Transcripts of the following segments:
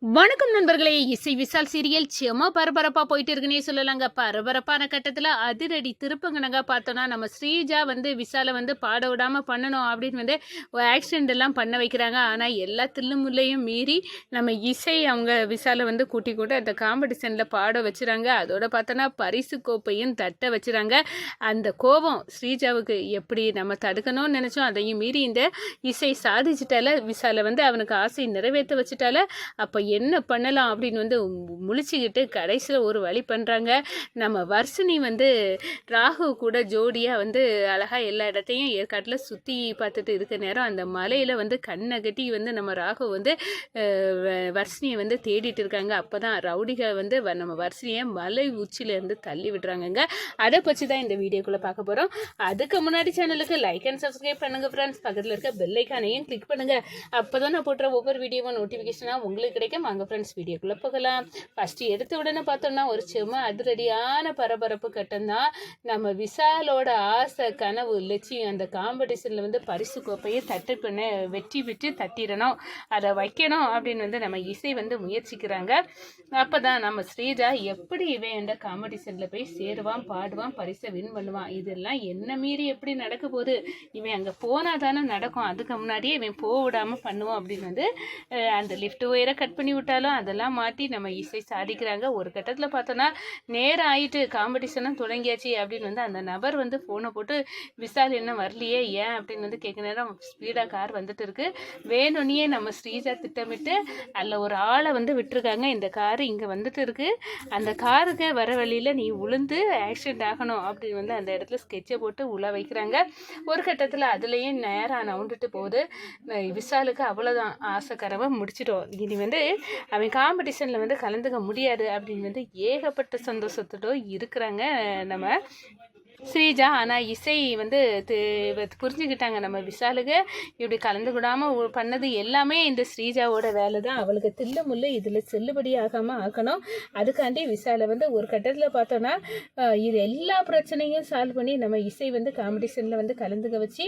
வணக்கம் நண்பர்களே. இசை விசால் சீரியல் செம பரபரப்பாக போயிட்டு இருக்குன்னே சொல்லலாங்க. பரபரப்பான கட்டத்தில் அதிரடி திருப்பங்கனங்க பார்த்தோன்னா, நம்ம ஸ்ரீஜா விசாலை பாட விடாமல் பண்ணணும் அப்படின்னு ஆக்சிடென்ட் எல்லாம் பண்ண வைக்கிறாங்க. ஆனால் எல்லா தில்லுமுல்லையும் மீறி நம்ம இசை அவங்க விசாலை கூட்டி கூட அந்த காம்படிஷனில் பாட வச்சுறாங்க. அதோட பார்த்தோன்னா பரிசு கோப்பையும் தட்ட வச்சுறாங்க. அந்த கோபம் ஸ்ரீஜாவுக்கு எப்படி நம்ம தடுக்கணும்னு நினச்சோம், அதையும் மீறி இந்த இசை சாதிச்சிட்டால விசாலை அவனுக்கு ஆசை நிறைவேற்ற வச்சுட்டால. அப்போ என்ன பண்ணலாம் அப்படின்னு முழிச்சுக்கிட்டு கடைசியில் ஒரு வழி பண்ணுறாங்க. நம்ம வர்ஷினி ராகு கூட ஜோடியாக அழகாக எல்லா இடத்தையும் ஏற்காட்டில் சுற்றி பார்த்துட்டு இருக்க நேரம் அந்த மலையில் கண்ணை கட்டி நம்ம ராகு வர்ஷினியை தேடிட்டு இருக்காங்க. அப்போ தான் ரவுடிக நம்ம வர்ஷினியை மலை உச்சியிலேருந்து தள்ளி விடுறாங்கங்க. அதை பற்றி தான் இந்த வீடியோக்குள்ளே பார்க்க போகிறோம். அதுக்கு முன்னாடி சேனலுக்கு லைக் அண்ட் சப்ஸ்கிரைப் பண்ணுங்கள் ஃப்ரெண்ட்ஸ். பக்கத்தில் இருக்க பெல் ஐக்கானையும் கிளிக் பண்ணுங்கள். அப்போ தான் நான் போட்டுற ஒவ்வொரு வீடியோவும் நோட்டிஃபிகேஷனாக உங்களுக்கு கிடைக்கும். வாங்க ஃப்ரெண்ட்ஸ் வீடியோக்குள்ளே போகலாம். ஃபஸ்ட்டு எடுத்த உடனே பார்த்தோம்னா ஒரு செம அதிரடியான பரபரப்பு கட்டம் தான். நம்ம விசாலோட ஆசை கனவு லட்சியம் அந்த காம்படிஷனில் பரிசு கோப்பையை தட்டு பண்ண வெற்றி பெற்று தட்டிடணும், அதை வைக்கணும் அப்படின்னு நம்ம இசை முயற்சிக்கிறாங்க. அப்போ தான் நம்ம ஸ்ரீஜா எப்படி இவன் இந்த காம்படிஷனில் போய் சேருவான், பாடுவான், பரிசை வின் பண்ணுவான், இதெல்லாம் என்ன மீறி எப்படி நடக்க போகுது, இவன் அங்கே போனால் தானே நடக்கும், அதுக்கு முன்னாடியே இவன் போக விடாமல் பண்ணுவான் அப்படின்னு அந்த லிஃப்ட் ஒயரை கட் பண்ணி விட்டாலும் அதெல்லாம் மாற்றி நம்ம இசை சாதிக்கிறாங்க. ஒரு கட்டத்தில் பார்த்தோன்னா நேரம் ஆகிட்டு காம்படிஷனும் தொடங்கியாச்சு அப்படின்னு அந்த நபர் ஃபோனை போட்டு விசால் என்ன வரலையே ஏன் அப்படின்னு கேட்க நேரம் ஸ்பீடாக கார் வந்துட்டு இருக்கு. வேணும்னே நம்ம ஸ்ரீஜா திட்டமிட்டு அதில் ஒரு ஆளை விட்டுருக்காங்க. இந்த காரு இங்கே வந்துட்டு இருக்கு, அந்த காருக்கு வர வழியில் நீ உளுந்து ஆக்சிடென்ட் ஆகணும் அப்படின்னு அந்த இடத்துல ஸ்கெட்சை போட்டு உள்ள வைக்கிறாங்க. ஒரு கட்டத்தில் அதுலேயும் நேரம் நவுண்டுட்டு போகுது. விசாலுக்கு அவ்வளோதான், ஆசை கனவை முடிச்சிட்டோம், இனி அவன் காம்படிஷனில் கலந்துக்க முடியாது அப்படின்னு ஏகப்பட்ட சந்தோஷத்தோடு இருக்கிறாங்க நம்ம ஸ்ரீஜா. ஆனால் இசை புரிஞ்சுக்கிட்டாங்க நம்ம விசாலுக்கு இப்படி கலந்துக்கூடாமல் பண்ணது எல்லாமே இந்த ஸ்ரீஜாவோட வேலை தான், அவளுக்கு தில்லு முள்ளு இதில் செல்லுபடி ஆகாமல் ஆக்கணும். அதுக்காண்டி விசாலை ஒரு கட்டத்தில் பார்த்தோன்னா இது எல்லா பிரச்சனையும் சால்வ் பண்ணி நம்ம இசை காம்படிஷனில் கலந்துக்க வச்சு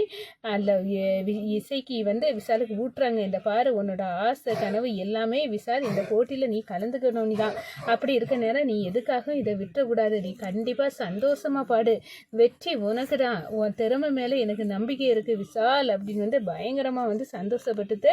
அதில் இசைக்கு விசாலுக்கு ஊட்டுறாங்க. இந்த பாரு உன்னோட ஆசை கனவு எல்லாமே விசால் இந்த போட்டியில் நீ கலந்துக்கணும் தான், அப்படி இருக்க நேரம் நீ எதுக்காக இதை விட்டுறக்கூடாது, நீ கண்டிப்பாக சந்தோஷமாக பாடு, வெற்றி உனக்கு தான், உன் திறமை மேலே எனக்கு நம்பிக்கை இருக்குது விசால் அப்படின்னு பயங்கரமாக சந்தோஷப்பட்டுட்டு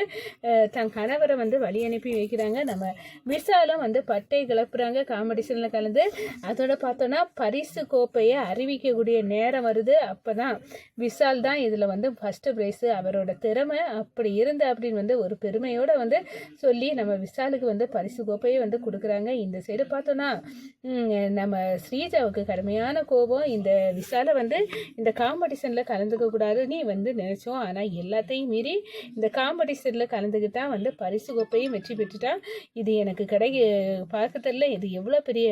தன் கணவரை வழி அனுப்பி வைக்கிறாங்க. நம்ம விசாலும் பட்டை கிளப்புறாங்க காம்படிஷனில் கலந்து. அதோட பார்த்தோன்னா பரிசு கோப்பையை அறிவிக்கக்கூடிய நேரம் வருது. அப்போ தான் விசால் தான் இதில் ஃபஸ்ட்டு ப்ரைஸு, அவரோட திறமை அப்படி இருந்து அப்படின்னு ஒரு பெருமையோடு சொல்லி நம்ம விசாலுக்கு பரிசு கோப்பையை கொடுக்குறாங்க. இந்த சைடு பார்த்தோன்னா நம்ம ஸ்ரீஜாவுக்கு கடுமையான கோபம். இந்த விசாலை இந்த காம்படிஷனில் கலந்துக்கக்கூடாது நீ நினச்சோம், ஆனால் எல்லாத்தையும் மீறி இந்த காம்படிஷனில் கலந்துக்கிட்டான் பரிசு கோப்பையும் வெற்றி பெற்றுட்டான். இது எனக்கு பார்க்கறதில்ல, இது எவ்வளோ பெரிய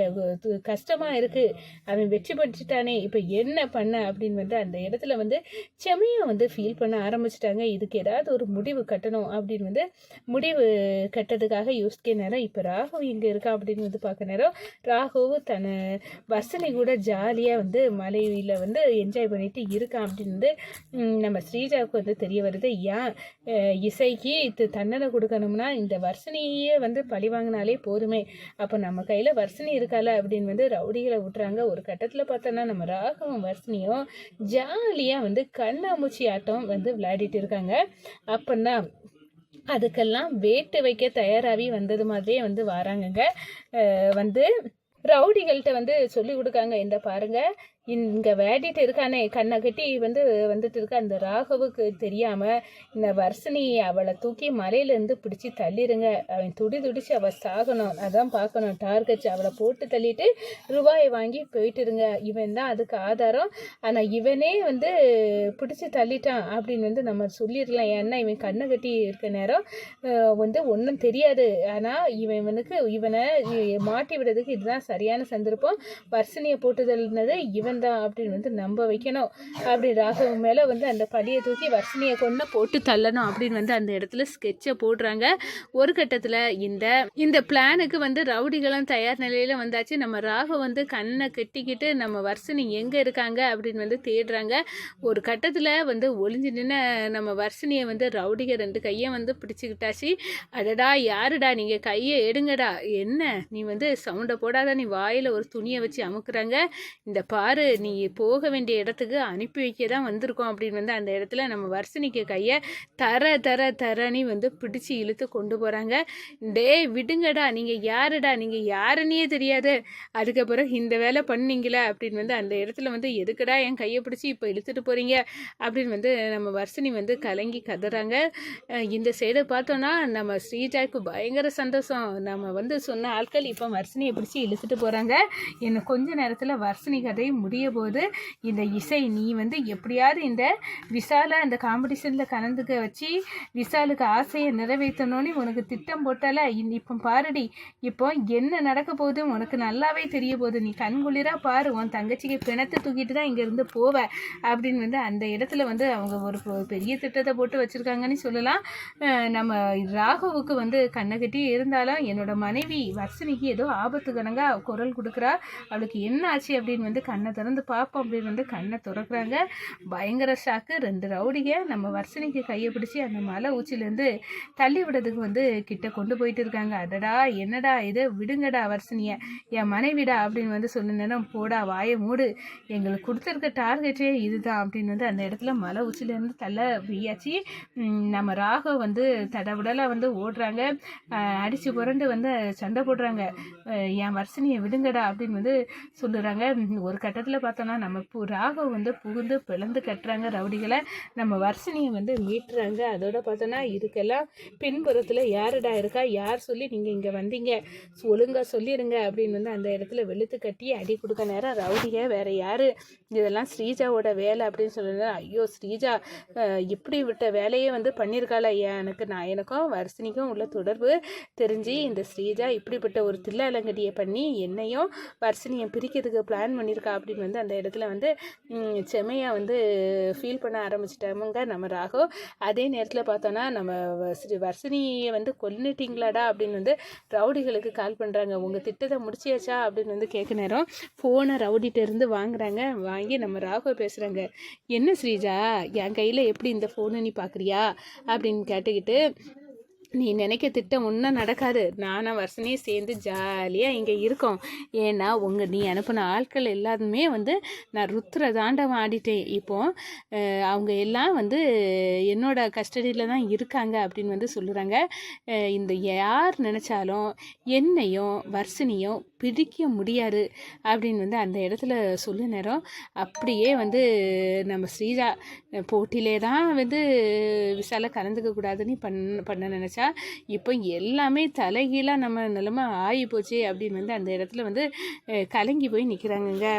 கஷ்டமாக இருக்குது, அவன் வெற்றி பெற்றுட்டானே இப்போ என்ன பண்ண அப்படின்னு அந்த இடத்துல செமையாக ஃபீல் பண்ண ஆரம்பிச்சிட்டாங்க. இதுக்கு ஏதாவது ஒரு முடிவு கட்டணும் அப்படின்னு முடிவு கட்டதுக்காக யோசிக்க நேரம் இப்போ ராகு இங்கே இருக்கா அப்படின்னு பார்க்க நேரம் ராகுவும் தன்னை வசனி கூட ஜாலியாக மலையில் என்ஜாய் பண்ணிட்டு இருக்கான் அப்படின்னு நம்ம ஸ்ரீஜாவுக்கு தெரிய வருது. ஏன் இசைக்கு இது தண்டனை கொடுக்கணும்னா இந்த வர்ஷினியே பழி வாங்கினாலே போதுமே, அப்போ நம்ம கையில் வர்ஷினி இருக்கால அப்படின்னு ரவுடிகளை விட்டுறாங்க. ஒரு கட்டத்தில் பார்த்தோன்னா நம்ம ராகவும் வர்ஷினியும் ஜாலியாக கண்ணாமூச்சி ஆட்டம் விளையாடிட்டு இருக்காங்க. அப்போன்னா அதுக்கெல்லாம் வேட்டு வைக்க தயாராகி வந்தது மாதிரியே வராங்கங்க. ரவுடிகள்கிட்ட சொல்லி கொடுக்காங்க, இந்த பாருங்கள் இங்கே வேடிட்டு இருக்கானே கண்ணை கட்டி வந்துட்டு இருக்க அந்த ராகவுக்கு தெரியாமல் இந்த வர்ஷினி அவளை தூக்கி மலையிலேருந்து பிடிச்சி தள்ளிடுங்க, அவன் துடிச்சு அவள் சாகணும், அதான் பார்க்கணும் டார்கெட், அவளை போட்டு தள்ளிட்டு ரூபாயை வாங்கி போயிட்டுருங்க, இவன் தான் அதுக்கு ஆதாரம், ஆனால் இவனே பிடிச்சி தள்ளிட்டான் அப்படின்னு நம்ம சொல்லிடலாம். ஏன்னா இவன் கண்ணை கட்டி இருக்க நேரம் ஒன்றும் தெரியாது, ஆனால் இவனை மாட்டி விடுறதுக்கு இதுதான் சரியான சந்தர்ப்பம். வர்ஷினியை போட்டு தள்ளினது இவன் நான் தான் அப்படின்னு வந்து நம்ப வைக்கணும். அப்படி ராகவ் மேலே வந்து அந்த படியை தூக்கி வர்ஷினியை கொண்டு போட்டு தள்ளணும் அப்படின்னு வந்து அந்த இடத்துல ஸ்கெட்சை போடுறாங்க. ஒரு கட்டத்தில் இந்த பிளானுக்கு வந்து ரவுடிகளும் தயார் நிலையில் வந்தாச்சு. நம்ம ராகவ் வந்து கண்ணை கட்டிக்கிட்டு நம்ம வர்ஷினி எங்கே இருக்காங்க அப்படின்னு வந்து தேடுறாங்க. ஒரு கட்டத்தில் வந்து ஒளிஞ்சு நின்று நம்ம வர்ஷினியை வந்து ரவுடிக 2 கையை வந்து பிடிச்சிக்கிட்டாச்சு. அடடா யாருடா நீங்கள் கையை எடுங்கடா, என்ன நீ வந்து சவுண்டை போடாத, நீ வாயில் ஒரு துணியை வச்சு அமுக்குறாங்க, இந்த பாரு நீ போக வேண்டிய இடத்துக்கு அனுப்பி வைக்க தான் வந்திருக்கோம் அப்படின்னு வந்து அந்த இடத்துல நம்ம வர்ஷினிக்கு கையை தரன்னு வந்து பிடிச்சி இழுத்து கொண்டு போகிறாங்க. டே விடுங்கடா, நீங்கள் யாருடா, நீங்கள் யாருன்னே தெரியாது, அதுக்கப்புறம் இந்த வேலை பண்ணீங்களா அப்படின்னு வந்து அந்த இடத்துல வந்து எதுக்குடா என் கையை பிடிச்சி இப்போ இழுத்துட்டு போகிறீங்க அப்படின்னு வந்து நம்ம வர்ஷினி வந்து கலங்கி கதறாங்க. இந்த சைடை பார்த்தோன்னா நம்ம ஸ்ரீஜாவுக்கு பயங்கர சந்தோஷம். நம்ம வந்து சொன்ன ஆட்கள் இப்போ வர்ஷினியை பிடிச்சி இழுத்துட்டு போகிறாங்க. இன்னும் கொஞ்ச நேரத்தில் வர்ஷினி கதை முடிய போது இந்த இசை நீ வந்து எப்படியாவது இந்த விஷாலை அந்த காம்படிஷனில் கலந்துக்க வச்சு விஷாலுக்கு ஆசையை நிறைவேற்றணும்னு உனக்கு திட்டம் போட்டால, இப்போ பாருடி இப்போ என்ன நடக்க போகுது உனக்கு நல்லாவே தெரிய போகுது, நீ கண்குளிராக பாரு, உன் தங்கச்சிக்கு பிணத்தை தூக்கிட்டு தான் இங்கேருந்து போவ அப்படின்னு வந்து அந்த இடத்துல வந்து அவங்க ஒரு பெரிய திட்டத்தை போட்டு வச்சுருக்காங்கன்னு சொல்லலாம். நம்ம ராகவுக்கு வந்து கண்ணை கட்டி இருந்தாலும் என்னோட மனைவி வர்ஷினிக்கு ஏதோ ஆபத்து கணங்க குரல் கொடுக்குறா, அவளுக்கு என்ன ஆச்சு அப்படின்னு வந்து கண்ணை திறந்து பார்ப்போம் அப்படின்னு வந்து கண்ணை திறக்கிறாங்க. பயங்கர ஷாக்கு. 2 ரவுடிக நம்ம வர்ஷினிக்கு கையை பிடிச்சி அந்த மலை உச்சிலேருந்து தள்ளி விடுறதுக்கு வந்து கிட்ட கொண்டு போயிட்டு இருக்காங்க. அடடா என்னடா இது, விடுங்கடா வர்ஷினியை, என் மனைவிடா அப்படின்னு வந்து சொல்ல நேரம் போடா வாயை மூடு, எங்களுக்கு கொடுத்துருக்க டார்கெட்டே இதுதான் அப்படின்னு வந்து அந்த இடத்துல மலை உச்சிலேருந்து தள்ள வெய்யாச்சு. நம்ம ராகவ் வந்து தடவிடலாக வந்து ஓடுறாங்க, அடித்து புரண்டு வந்து சண்டை போடுறாங்க, என் வர்ஷினியை விடுங்கடா அப்படின்னு வந்து சொல்லுறாங்க. ஒரு கட்டத்தில் பார்த்தோன்னா நம்ம ராகவ் வந்து புகுந்து பிளந்து கட்டுறாங்க ரவுடிகளை, நம்ம வர்ஷினியை வந்து மீட்டுறாங்க. அதோட பார்த்தோன்னா இதுக்கெல்லாம் பின்புறத்தில் யாருடா இருக்கா, யார் சொல்லி நீங்கள் இங்கே வந்தீங்க ஒழுங்காக சொல்லிடுங்க அப்படின்னு வந்து அந்த இடத்துல வெளுத்து கட்டி அடி கொடுக்க நேரம் ரவுடிக வேறு யார், இதெல்லாம் ஸ்ரீஜாவோட வேலை அப்படின்னு சொல்லுங்க. ஐயோ ஸ்ரீஜா இப்படி விட்ட வேலையே வந்து பண்ணியிருக்காள, எனக்கும் வர்ஷினிக்கும் உள்ள தொடர்பு தெரிஞ்சு இந்த ஸ்ரீஜா இப்படிப்பட்ட ஒரு தில்லாலங்கடியை பண்ணி என்னையும் வர்ஷினியை பிரிக்கிறதுக்கு பிளான் பண்ணியிருக்கா அப்படின்னு வந்து அந்த இடத்துல வந்து செமையாக வந்து ஃபீல் பண்ண ஆரம்பிச்சிட்டாங்க நம்ம ராகவ். அதே நேரத்தில் பார்த்தோன்னா நம்ம வர்ஷினியை வந்து கொல்லிட்டீங்களாடா அப்படின்னு வந்து ரவுடிகளுக்கு கால் பண்ணுறாங்க. உங்கள் திட்டத்தை முடிச்சியாச்சா அப்படின்னு வந்து கேட்க நேரம் ஃபோனை ரவுடிகிட்ட இருந்து வாங்குறாங்க. வாங்கி நம்ம ராகவ் பேசுகிறாங்க. என்ன ஸ்ரீஜா என் கையில் எப்படி இந்த ஃபோனை நீ பார்க்குறியா அப்படின்னு கேட்டுக்கிட்டு, நீ நினைக்க திட்டம் ஒன்றும் நடக்காது, நானும் வர்ஷினியும் சேர்ந்து ஜாலியாக இங்கே இருக்கோம். ஏன்னா நீ அனுப்பின ஆட்கள் எல்லாருமே வந்து நான் ருத்ர தாண்டவம் ஆடிட்டேன். இப்போது அவங்க எல்லாம் வந்து என்னோட கஸ்டடியில் தான் இருக்காங்க அப்படின்னு வந்து சொல்லுறாங்க. இந்த யார் நினச்சாலும் என்னையும் வர்ஷினியும் பிடிக்க முடியாது அப்படின்னு வந்து அந்த இடத்துல சொல்ல நேரம் அப்படியே வந்து நம்ம ஸ்ரீஜா போட்டியிலே தான் வந்து விஷால கலந்துக்க கூடாதுன்னு பண்ண நினச்சா இப்போ எல்லாமே தலைகீழாக நம்ம நிலைமை ஆகி போச்சு அப்படின்னு வந்து அந்த இடத்துல வந்து கலங்கி போய் நிற்கிறாங்கங்க.